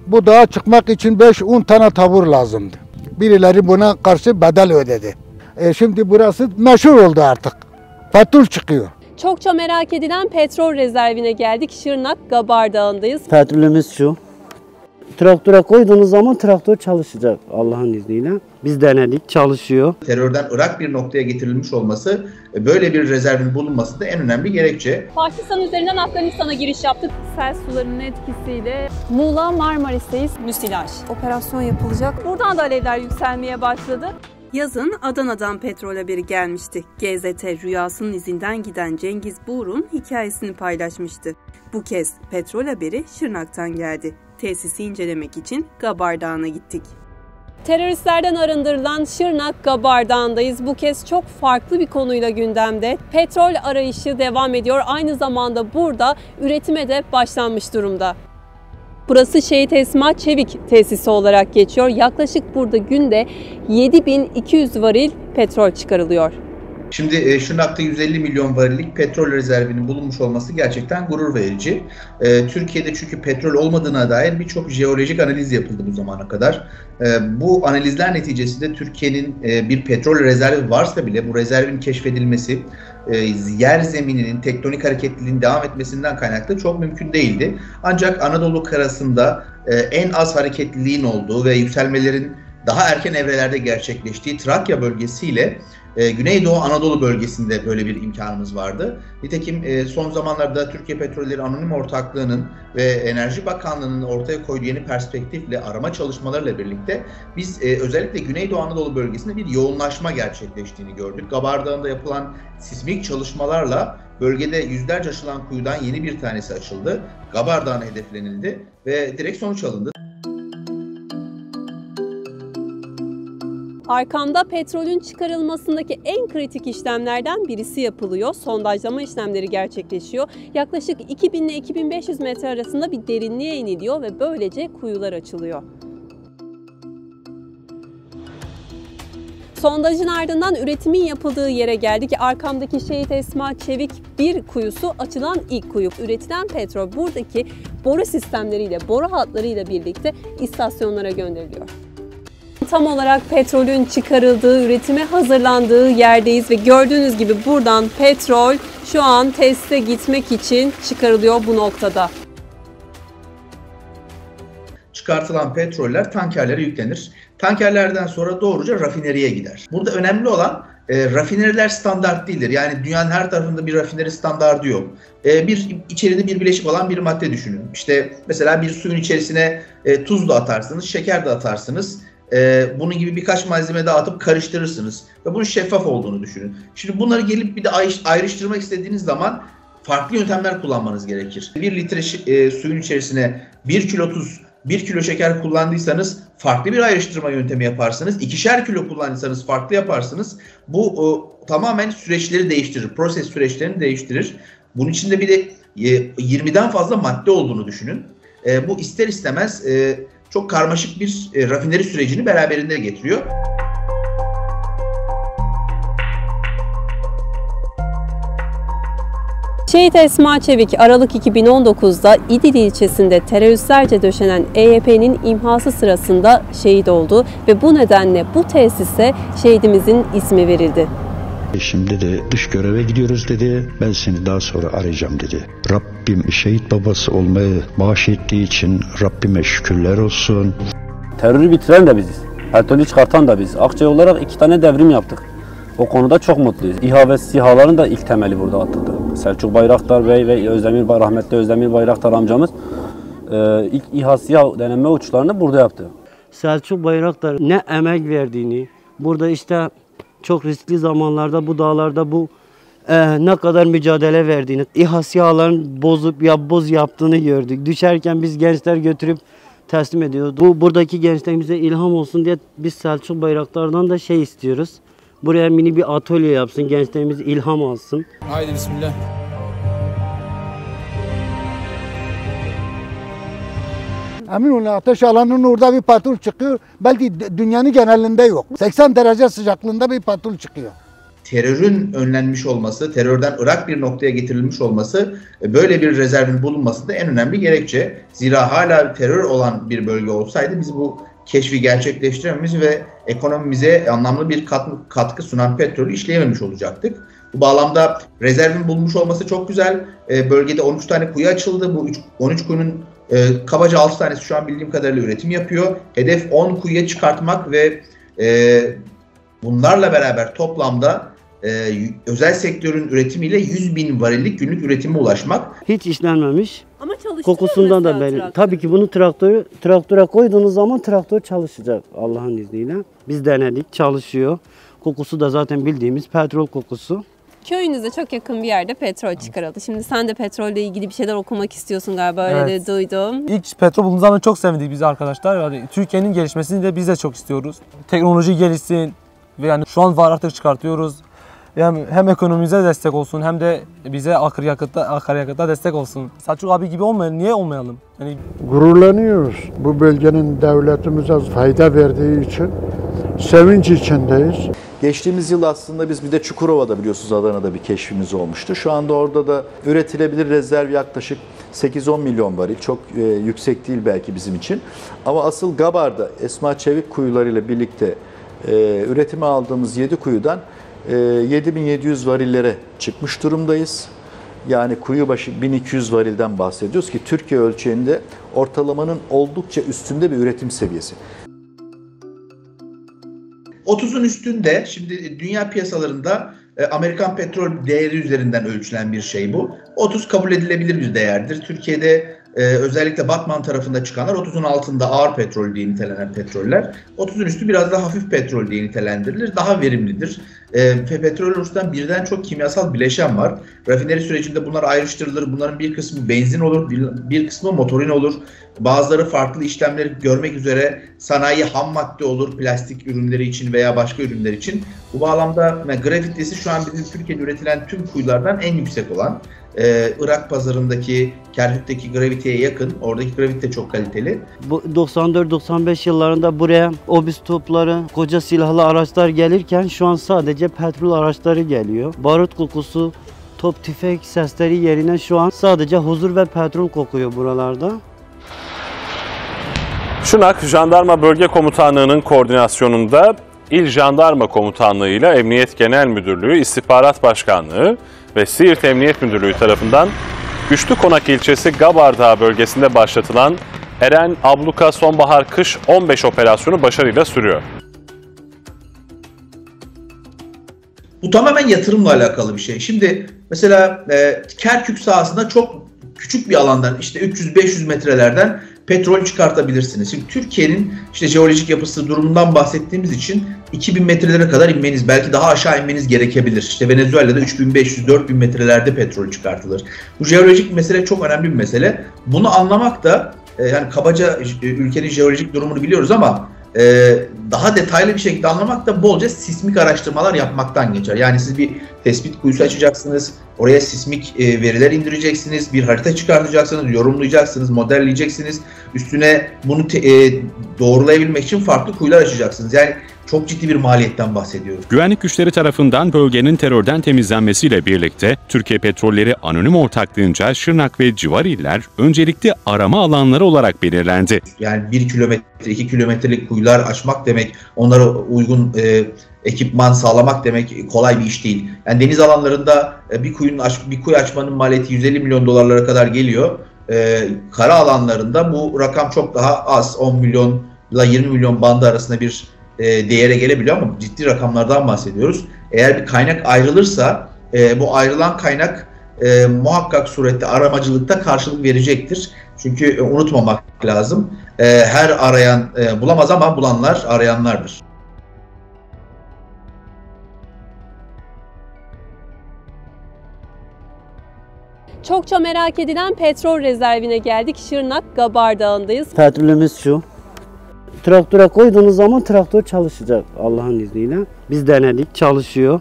Bu dağa çıkmak için 5-10 tane tabur lazımdı. Birileri buna karşı bedel ödedi. Şimdi burası meşhur oldu artık. Petrol çıkıyor. Çokça merak edilen petrol rezervine geldik. Şırnak Gabar Dağı'ndayız. Petrolümüz şu. Traktöre koyduğunuz zaman traktör çalışacak Allah'ın izniyle. Biz denedik, çalışıyor. Terörden Irak bir noktaya getirilmiş olması, böyle bir rezervin bulunması da en önemli gerekçe. Pakistan üzerinden Afganistan'a giriş yaptık. Sel sularının etkisiyle Muğla Marmaris'teyiz. Müsilaj. Operasyon yapılacak. Buradan da alevler yükselmeye başladı. Yazın Adana'dan petrol haberi gelmişti. GZT rüyasının izinden giden Cengiz Buğr'un hikayesini paylaşmıştı. Bu kez petrol haberi Şırnak'tan geldi. Tesisi incelemek için Gabar Dağı'na gittik. Teröristlerden arındırılan Şırnak Gabar Dağı'ndayız. Bu kez çok farklı bir konuyla gündemde. Petrol arayışı devam ediyor. Aynı zamanda burada üretime de başlanmış durumda. Burası Şehit Esma Çevik tesisi olarak geçiyor. Yaklaşık burada günde 7200 varil petrol çıkarılıyor. Şimdi Şırnak'ta 150 milyon varillik petrol rezervinin bulunmuş olması gerçekten gurur verici. Türkiye'de çünkü petrol olmadığına dair birçok jeolojik analiz yapıldı bu zamana kadar. Bu analizler neticesinde Türkiye'nin bir petrol rezervi varsa bile bu rezervin keşfedilmesi, yer zemininin tektonik hareketliliğin devam etmesinden kaynaklı çok mümkün değildi. Ancak Anadolu karasında en az hareketliliğin olduğu ve yükselmelerin daha erken evrelerde gerçekleştiği Trakya bölgesiyle Güneydoğu Anadolu bölgesinde böyle bir imkanımız vardı. Nitekim son zamanlarda Türkiye Petrolleri Anonim Ortaklığı'nın ve Enerji Bakanlığı'nın ortaya koyduğu yeni perspektifle arama çalışmalarıyla birlikte biz özellikle Güneydoğu Anadolu bölgesinde bir yoğunlaşma gerçekleştiğini gördük. Gabar Dağı'nda yapılan sismik çalışmalarla bölgede yüzlerce aşılan kuyudan yeni bir tanesi açıldı. Gabar Dağı'na hedeflenildi ve direkt sonuç alındı. Arkamda petrolün çıkarılmasındaki en kritik işlemlerden birisi yapılıyor. Sondajlama işlemleri gerçekleşiyor. Yaklaşık 2000 ile 2500 metre arasında bir derinliğe iniliyor ve böylece kuyular açılıyor. Sondajın ardından üretimin yapıldığı yere geldik. Arkamdaki Şehit Esma Çevik 1 kuyusu açılan ilk kuyu. Üretilen petrol buradaki boru sistemleriyle, boru hatlarıyla birlikte istasyonlara gönderiliyor. Tam olarak petrolün çıkarıldığı, üretime hazırlandığı yerdeyiz ve gördüğünüz gibi buradan petrol şu an tesise gitmek için çıkarılıyor bu noktada. Çıkartılan petroller tankerlere yüklenir. Tankerlerden sonra doğruca rafineriye gider. Burada önemli olan rafineriler standart değildir. Yani dünyanın her tarafında bir rafineri standardı yok. İçeride bir bileşik olan bir madde düşünün. İşte mesela bir suyun içerisine tuz da atarsınız, şeker de atarsınız. Bunun gibi birkaç malzeme daha atıp karıştırırsınız ve bunun şeffaf olduğunu düşünün. Şimdi bunları gelip bir de ayrıştırmak istediğiniz zaman farklı yöntemler kullanmanız gerekir. 1 litre suyun içerisine 1 kilo tuz, 1 kilo şeker kullandıysanız farklı bir ayrıştırma yöntemi yaparsınız. 2'şer kilo kullandıysanız farklı yaparsınız. Bu tamamen süreçleri değiştirir, proses süreçlerini değiştirir. Bunun içinde bir de 20'den fazla madde olduğunu düşünün. Bu ister istemez çok karmaşık bir rafineri sürecini beraberinde getiriyor. Şehit Esma Çevik Aralık 2019'da İdil ilçesinde teröristlerce döşenen EYP'nin imhası sırasında şehit oldu ve bu nedenle bu tesise şehidimizin ismi verildi. Şimdi de dış göreve gidiyoruz dedi. Ben seni daha sonra arayacağım dedi. Rabbim şehit babası olmayı bahşettiği için Rabbime şükürler olsun. Terörü bitiren de biziz. Petrolü çıkartan da biz. Akçay olarak 2 tane devrim yaptık. O konuda çok mutluyuz. İHA ve SİHA'ların da ilk temeli burada atıldı. Selçuk Bayraktar Bey ve rahmetli Özdemir Bayraktar amcamız ilk İHA SİHA deneme uçlarını burada yaptı. Selçuk Bayraktar ne emek verdiğini, burada işte çok riskli zamanlarda bu dağlarda ne kadar mücadele verdiğini, İHA SİHA'ların boz yaptığını gördük. Düşerken biz gençler götürüp teslim ediyoruz. Buradaki gençlerimize ilham olsun diye biz Selçuk Bayraktar'dan da istiyoruz. Buraya mini bir atölye yapsın, gençlerimiz ilham alsın. Haydi bismillah. Emin olun ateş alanının orada bir petrol çıkıyor. Belki dünyanın genelinde yok. 80 derece sıcaklığında bir petrol çıkıyor. terörün önlenmiş olması, terörden Irak bir noktaya getirilmiş olması, böyle bir rezervin bulunması da en önemli gerekçe. Zira hala terör olan bir bölge olsaydı biz bu keşfi gerçekleştirememiş ve ekonomimize anlamlı bir katkı sunan petrolü işleyememiş olacaktık. Bu bağlamda rezervin bulunmuş olması çok güzel. Bölgede 13 tane kuyu açıldı. Bu 13 kuyunun kabaca 6 tanesi şu an bildiğim kadarıyla üretim yapıyor. Hedef 10 kuyuya çıkartmak ve bunlarla beraber toplamda özel sektörün üretimiyle 100.000 varillik günlük üretime ulaşmak. Hiç işlenmemiş. Ama çalıştırıyor Kokusundan da mesela belli. traktör. Tabii ki bunu traktöre koyduğunuz zaman traktör çalışacak Allah'ın izniyle. Biz denedik, çalışıyor. Kokusu da zaten bildiğimiz petrol kokusu. Köyünüze çok yakın bir yerde petrol çıkarıldı. Şimdi sen de petrolle ilgili bir şeyler okumak istiyorsun galiba, öyle de duydum. İlk petrol bulduğumuz zaman çok sevindik biz arkadaşlar. Yani Türkiye'nin gelişmesini de biz de çok istiyoruz. Teknoloji gelişsin ve yani şu an var artık çıkartıyoruz. Yani hem ekonomimize destek olsun hem de bize akaryakıtta destek olsun. Selçuk abi gibi olmayalım, niye olmayalım? Yani Gururlanıyoruz. Bu bölgenin devletimize fayda verdiği için sevinç içindeyiz. Geçtiğimiz yıl aslında biz bir de Çukurova'da biliyorsunuz Adana'da bir keşfimiz olmuştu. Şu anda orada da üretilebilir rezerv yaklaşık 8-10 milyon varil. Çok yüksek değil belki bizim için. Ama asıl Gabar'da Esma Çevik kuyularıyla birlikte üretime aldığımız 7 kuyudan 7.700 varillere çıkmış durumdayız. Yani kuyu başı 1200 varilden bahsediyoruz ki Türkiye ölçeğinde ortalamanın oldukça üstünde bir üretim seviyesi. 30'un üstünde, şimdi dünya piyasalarında Amerikan petrol değeri üzerinden ölçülen bir şey bu. 30 kabul edilebilir bir değerdir. Türkiye'de özellikle Batman tarafında çıkanlar 30'un altında ağır petrol diye nitelenen petroller. 30'un üstü biraz daha hafif petrol diye nitelendirilir. Daha verimlidir. Petrol oluşturan birden çok kimyasal bileşen var. Rafineri sürecinde bunlar ayrıştırılır. Bunların bir kısmı benzin olur, bir kısmı motorin olur. Bazıları farklı işlemleri görmek üzere sanayi ham madde olur, plastik ürünleri için veya başka ürünler için. Bu bağlamda gravitesi şu an bizim Türkiye'de üretilen tüm kuyulardan en yüksek olan. Irak pazarındaki, Kerkük'teki graviteye yakın. Oradaki gravite çok kaliteli. Bu 94-95 yıllarında buraya obüs topları, koca silahlı araçlar gelirken şu an sadece petrol araçları geliyor. Barut kokusu, top tüfek sesleri yerine şu an sadece huzur ve petrol kokuyor buralarda. Şırnak Jandarma Bölge Komutanlığı'nın koordinasyonunda İl Jandarma Komutanlığı ile Emniyet Genel Müdürlüğü, İstihbarat Başkanlığı ve Siirt Emniyet Müdürlüğü tarafından Güçlükonak ilçesi Gabar Dağı bölgesinde başlatılan Eren Abluka Sonbahar-Kış 15 operasyonu başarıyla sürüyor. Bu tamamen yatırımla alakalı bir şey. Şimdi mesela Kerkük sahasında çok küçük bir alandan, işte 300-500 metrelerden petrol çıkartabilirsiniz. Şimdi Türkiye'nin işte jeolojik yapısı durumundan bahsettiğimiz için 2000 metrelere kadar inmeniz, belki daha aşağı inmeniz gerekebilir. İşte Venezuela'da 3500-4000 metrelerde petrol çıkartılır. Bu jeolojik mesele çok önemli bir mesele. Bunu anlamak da yani kabaca ülkenin jeolojik durumunu biliyoruz ama daha detaylı bir şekilde anlamak da bolca sismik araştırmalar yapmaktan geçer. Yani siz bir tespit kuyusu açacaksınız, oraya sismik veriler indireceksiniz, bir harita çıkartacaksınız, yorumlayacaksınız, modelleyeceksiniz. Üstüne bunu doğrulayabilmek için farklı kuyular açacaksınız. Yani çok ciddi bir maliyetten bahsediyoruz. Güvenlik güçleri tarafından bölgenin terörden temizlenmesiyle birlikte Türkiye Petrolleri Anonim Ortaklığı'nca Şırnak ve civar iller öncelikli arama alanları olarak belirlendi. Yani 1 kilometre, 2 kilometrelik kuyular açmak demek, onlara uygun ekipman sağlamak demek kolay bir iş değil. Yani deniz alanlarında bir kuyu açmanın maliyeti 150 milyon dolarlara kadar geliyor. Kara alanlarında bu rakam çok daha az, 10 milyonla 20 milyon bandı arasında bir değere gelebiliyor ama ciddi rakamlardan bahsediyoruz. Eğer bir kaynak ayrılırsa bu ayrılan kaynak muhakkak surette aramacılıkta karşılık verecektir. Çünkü unutmamak lazım. Her arayan bulamaz ama bulanlar arayanlardır. Çokça merak edilen petrol rezervine geldik. Şırnak Gabar Dağı'ndayız. Petrolümüz şu. Traktöre koyduğunuz zaman traktör çalışacak Allah'ın izniyle. Biz denedik, çalışıyor.